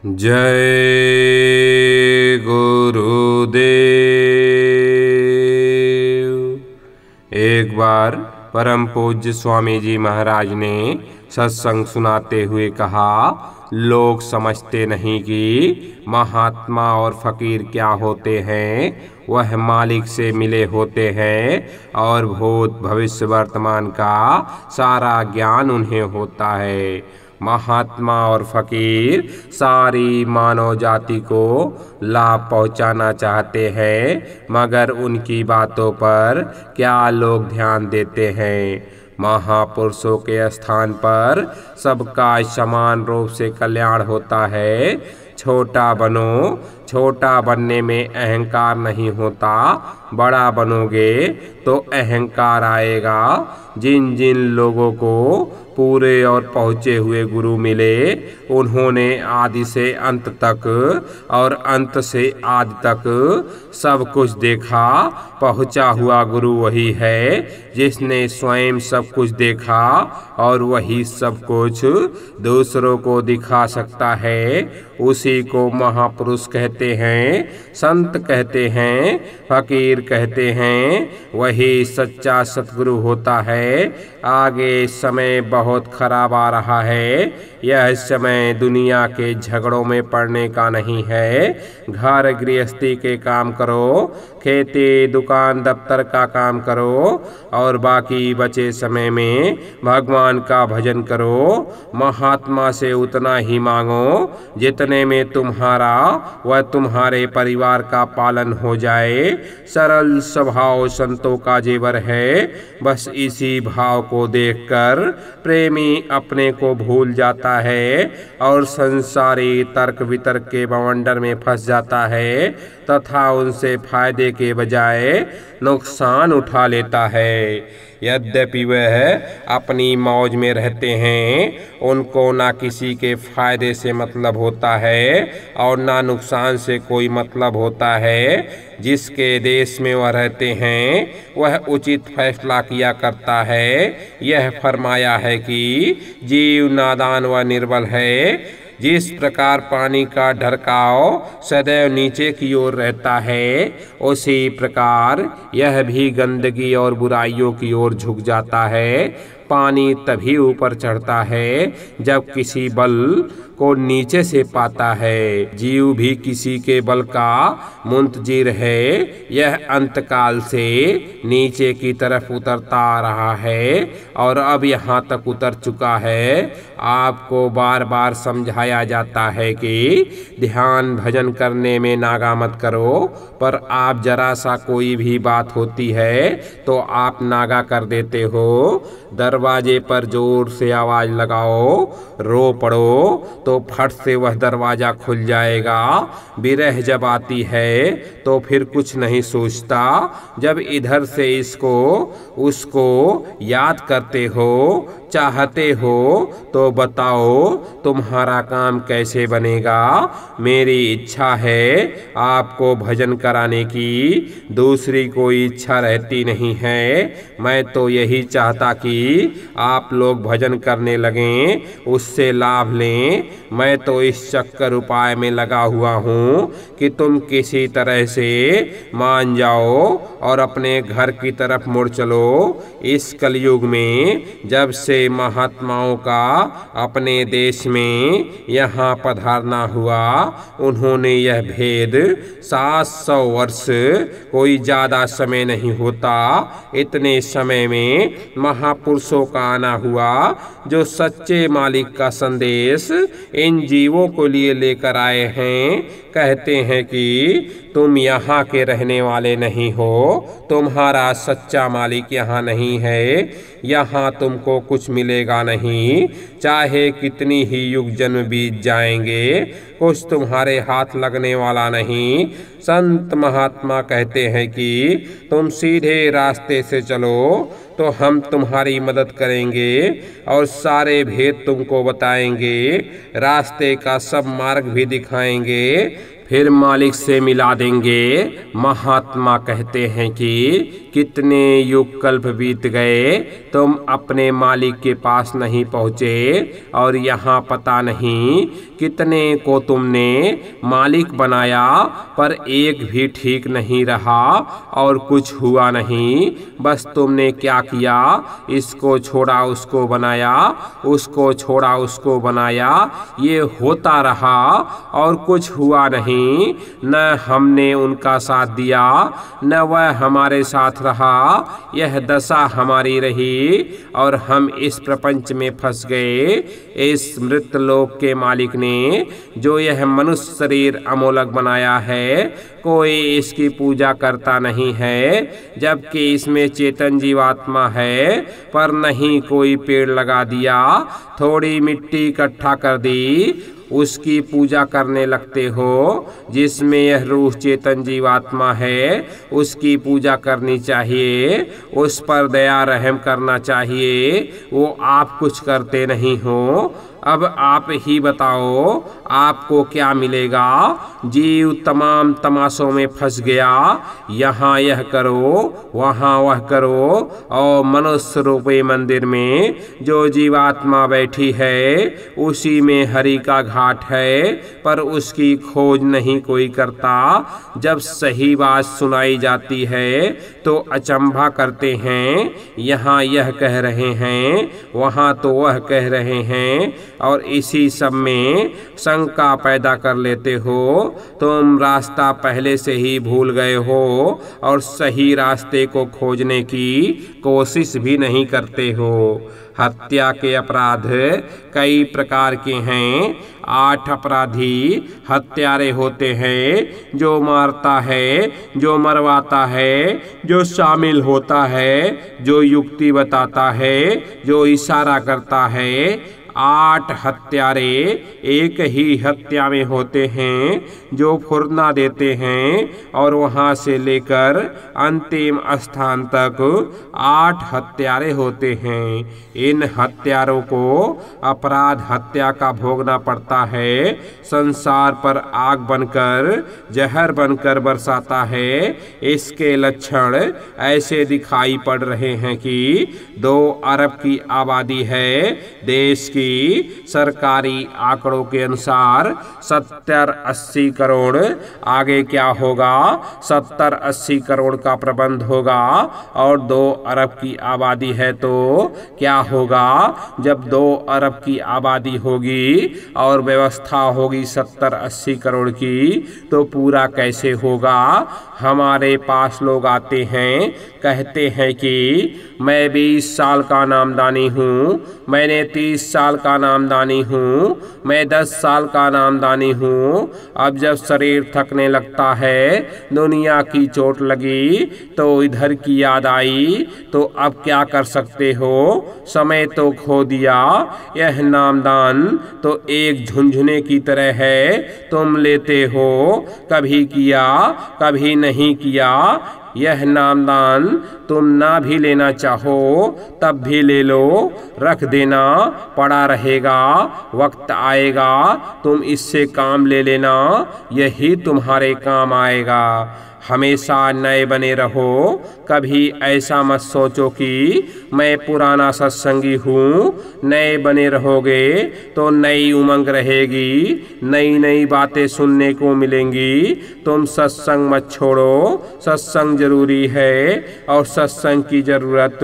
जय गुरुदेव। एक बार परम पूज्य स्वामी जी महाराज ने सत्संग सुनाते हुए कहा, लोग समझते नहीं कि महात्मा और फकीर क्या होते हैं। वह मालिक से मिले होते हैं और भूत भविष्य वर्तमान का सारा ज्ञान उन्हें होता है। महात्मा और फकीर सारी मानव जाति को लाभ पहुंचाना चाहते हैं, मगर उनकी बातों पर क्या लोग ध्यान देते हैं। महापुरुषों के स्थान पर सबका समान रूप से कल्याण होता है। छोटा बनो, छोटा बनने में अहंकार नहीं होता। बड़ा बनोगे तो अहंकार आएगा। जिन जिन लोगों को पूरे और पहुँचे हुए गुरु मिले, उन्होंने आदि से अंत तक और अंत से आदि तक सब कुछ देखा। पहुँचा हुआ गुरु वही है जिसने स्वयं सब कुछ देखा और वही सब कुछ दूसरों को दिखा सकता है। उसी को महापुरुष कहते हैं, संत कहते हैं, फकीर कहते हैं। वही सच्चा सतगुरु होता है। आगे समय बहुत खराब आ रहा है। यह समय दुनिया के झगड़ों में पड़ने का नहीं है। घर गृहस्थी के काम करो, खेती दुकान दफ्तर का काम करो और बाकी बचे समय में भगवान का भजन करो। महात्मा से उतना ही मांगो जितने में तुम्हारा व तुम्हारे परिवार का पालन हो जाए। सरल स्वभाव संतों का जेवर है। बस इसी भाव को देखकर प्रेमी अपने को भूल जाता है और संसारी तर्क वितर्क के बवंडर में फंस जाता है तथा उनसे फायदे के बजाय नुकसान उठा लेता है। यद्यपि वह अपनी मौज में रहते हैं, उनको ना किसी के फायदे से मतलब होता है और ना नुकसान से कोई मतलब होता है। जिसके देश में वह रहते हैं वह उचित फैसला किया करता है। यह फरमाया है कि जीव नादान व निर्बल है। जिस प्रकार पानी का ढरकाव सदैव नीचे की ओर रहता है, उसी प्रकार यह भी गंदगी और बुराइयों की ओर झुक जाता है। पानी तभी ऊपर चढ़ता है जब किसी बल को नीचे से पाता है। जीव भी किसी के बल का मुंतजिर है। यह अंतकाल से नीचे की तरफ उतरता आ रहा है और अब यहाँ तक उतर चुका है। आपको बार बार समझाया जाता है कि ध्यान भजन करने में नागा मत करो, पर आप जरा सा कोई भी बात होती है तो आप नागा कर देते हो। दरवाजे पर जोर से आवाज लगाओ, रो पड़ो तो फट से वह दरवाजा खुल जाएगा। विरह जब आती है तो फिर कुछ नहीं सोचता। जब इधर से इसको उसको याद करते हो, चाहते हो, तो बताओ तुम्हारा काम कैसे बनेगा। मेरी इच्छा है आपको भजन कराने की, दूसरी कोई इच्छा रहती नहीं है। मैं तो यही चाहता कि आप लोग भजन करने लगें, उससे लाभ लें। मैं तो इस चक्कर उपाय में लगा हुआ हूँ कि तुम किसी तरह से मान जाओ और अपने घर की तरफ मुड़ चलो। इस कलयुग में जब से महात्माओं का अपने देश में यहाँ पधारना हुआ, उन्होंने यह भेद 700 वर्ष कोई ज़्यादा समय नहीं होता, इतने समय में महापुरुषों का आना हुआ जो सच्चे मालिक का संदेश इन जीवों को लिए लेकर आए हैं। कहते हैं कि तुम यहाँ के रहने वाले नहीं हो, तुम्हारा सच्चा मालिक यहाँ नहीं है। यहाँ तुमको कुछ मिलेगा नहीं, चाहे कितनी ही युग जन्म बीत जाएंगे, कुछ तुम्हारे हाथ लगने वाला नहीं। संत महात्मा कहते हैं कि तुम सीधे रास्ते से चलो तो हम तुम्हारी मदद करेंगे और सारे भेद तुमको बताएंगे, रास्ते का सब मार्ग भी दिखाएंगे। फिर मालिक से मिला देंगे। महात्मा कहते हैं कि कितने युग कल्प बीत गए, तुम अपने मालिक के पास नहीं पहुँचे, और यहाँ पता नहीं कितने को तुमने मालिक बनाया, पर एक भी ठीक नहीं रहा और कुछ हुआ नहीं। बस तुमने क्या किया, इसको छोड़ा उसको बनाया, उसको छोड़ा उसको बनाया, ये होता रहा और कुछ हुआ नहीं। न हमने उनका साथ दिया, न वह हमारे साथ रहा। यह दशा हमारी रही और हम इस प्रपंच में फंस गए। इस मृत लोक के मालिक ने जो यह मनुष्य शरीर अमोलक बनाया है, कोई इसकी पूजा करता नहीं है, जबकि इसमें चेतन जीवात्मा है। पर नहीं कोई पेड़ लगा दिया, थोड़ी मिट्टी इकट्ठा कर दी, उसकी पूजा करने लगते हो। जिसमें यह रूह चेतन जीवात्मा है, उसकी पूजा करनी चाहिए, उस पर दया रहम करना चाहिए। वो आप कुछ करते नहीं हो। अब आप ही बताओ, आपको क्या मिलेगा? जीव तमाम तमाशों में फंस गया। यहाँ यह करो, वहाँ वह करो, और मनुष्य रूपी मंदिर में जो जीवात्मा बैठी है, उसी में हरि का घाट है, पर उसकी खोज नहीं कोई करता। जब सही बात सुनाई जाती है तो अचंभा करते हैं। यहाँ यह कह रहे हैं, वहाँ तो वह कह रहे हैं, और इसी सब में शंका पैदा कर लेते हो। तुम रास्ता पहले से ही भूल गए हो और सही रास्ते को खोजने की कोशिश भी नहीं करते हो। हत्या के अपराध कई प्रकार के हैं। 8 अपराधी हत्यारे होते हैं, जो मारता है, जो मरवाता है, जो शामिल होता है, जो युक्ति बताता है, जो इशारा करता है। 8 हत्यारे एक ही हत्या में होते हैं, जो फुरना देते हैं, और वहाँ से लेकर अंतिम स्थान तक 8 हत्यारे होते हैं। इन हत्यारों को अपराध हत्या का भोगना पड़ता है। संसार पर आग बनकर, जहर बनकर बरसाता है। इसके लक्षण ऐसे दिखाई पड़ रहे हैं कि 2 अरब की आबादी है। देश की सरकारी आंकड़ों के अनुसार 70-80 करोड़। आगे क्या होगा? 70-80 करोड़ का प्रबंध होगा, और 2 अरब की आबादी है तो क्या होगा? जब 2 अरब की आबादी होगी और व्यवस्था होगी 70-80 करोड़ की, तो पूरा कैसे होगा? हमारे पास लोग आते हैं, कहते हैं कि मैं 20 साल का नामदानी हूँ, मैंने 30 साल का नामदानी हूँ, मैं 10 साल का नामदानी हूँ। अब जब शरीर थकने लगता है, दुनिया की चोट लगी, तो इधर की याद आई, तो अब क्या कर सकते हो? समय तो खो दिया। यह नामदान तो एक झुंझुने की तरह है, तुम लेते हो, कभी किया कभी नहीं किया। यह नामदान तुम ना भी लेना चाहो तब भी ले लो, रख देना, पड़ा रहेगा, वक्त आएगा तुम इससे काम ले लेना, यही तुम्हारे काम आएगा। हमेशा नए बने रहो। कभी ऐसा मत सोचो कि मैं पुराना सत्संगी हूँ। नए बने रहोगे तो नई उमंग रहेगी, नई नई बातें सुनने को मिलेंगी। तुम सत्संग मत छोड़ो, सत्संग जरूरी है, और सत्संग की जरूरत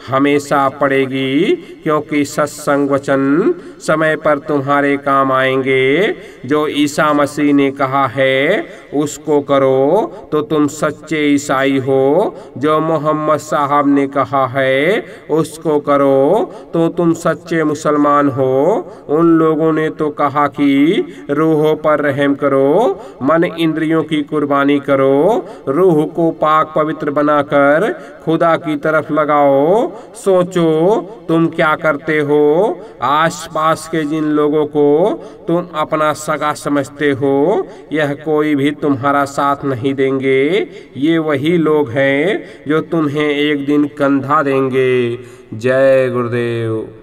हमेशा पड़ेगी, क्योंकि सत्संग वचन समय पर तुम्हारे काम आएंगे। जो ईसा मसीह ने कहा है उसको करो तो तुम सच्चे ईसाई हो। जो मोहम्मद साहब ने कहा है उसको करो तो तुम सच्चे मुसलमान हो। उन लोगों ने तो कहा कि रूहों पर रहम करो, मन इंद्रियों की कुर्बानी करो, रूह को पाक पवित्र बनाकर खुदा की तरफ लगाओ। सोचो तुम क्या करते हो। आसपास के जिन लोगों को तुम अपना सगा समझते हो, यह कोई भी तुम्हारा साथ नहीं देंगे। ये वही लोग हैं जो तुम्हें एक दिन कंधा देंगे। जय गुरुदेव।